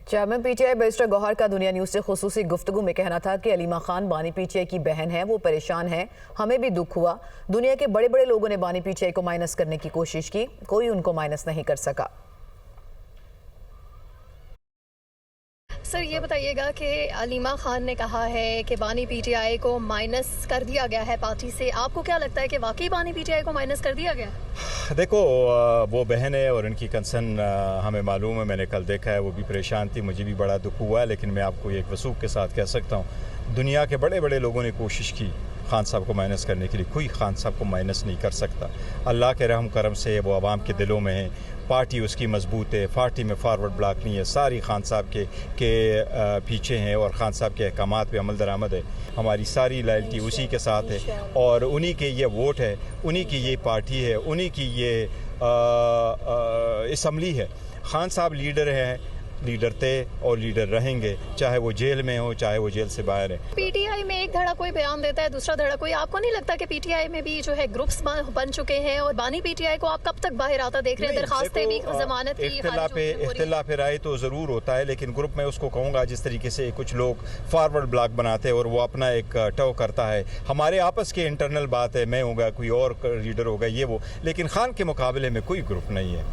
Chairman PTI barrister Gauhar का दुनिया news से खुसूसी गुफ्तगू में कहना था कि अलीमा खान बानी पीटीआई की बहन है, वो परेशान है, हमें भी दुख हुआ। दुनिया के बड़े बड़े लोगों ने बानी पीटीआई को माइनस करने की कोशिश की, कोई उनको माइनस नहीं कर सका। सर ये बताइएगा कि अलीमा खान ने कहा है कि बानी पीटीआई को माइनस कर दिया गया है पार्टी से, आपको क्या लगता है कि वाकई बानी पीटीआई को माइनस कर दिया गया? देखो, वो बहन है और उनकी कंसर्न हमें मालूम है, मैंने कल देखा है, वो भी परेशान थी, मुझे भी बड़ा दुख हुआ है। लेकिन मैं आपको एक वसूख के साथ कह सकता हूँ, दुनिया के बड़े बड़े लोगों ने कोशिश की खान साहब को माइनस करने के लिए, कोई खान साहब को माइनस नहीं कर सकता। अल्लाह के रहम करम से वो आवाम के दिलों में है, पार्टी उसकी मजबूत है, पार्टी में फारवर्ड ब्लॉक नहीं है, सारी खान साहब के पीछे हैं और खान साहब के अहकामात पे अमल दरामद है। हमारी सारी लॉयल्टी उसी के साथ है और उन्हीं के ये वोट है, उन्हीं की ये पार्टी है, उन्हीं की ये असम्बली है। खान साहब लीडर हैं, लीडर थे और लीडर रहेंगे, चाहे वो जेल में हो, चाहे वो जेल से बाहर है। पीटीआई में एक धड़ा कोई बयान देता है, दूसरा धड़ा कोई। आपको नहीं लगता कि पीटीआई में भी जो है ग्रुप्स बन चुके हैं और बानी पीटीआई को आप कब तक बाहर आता देख रहे हैं? दरखास्तें भी जमानत की इख्तिलाफ राय तो ज़रूर होता है, लेकिन ग्रुप में उसको कहूँगा जिस तरीके से कुछ लोग फारवर्ड ब्लॉक बनाते हैं और वो अपना एक टव करता है। हमारे आपस के इंटरनल बात है, मैं होगा, कोई और लीडर होगा, ये वो, लेकिन खान के मुकाबले में कोई ग्रुप नहीं है।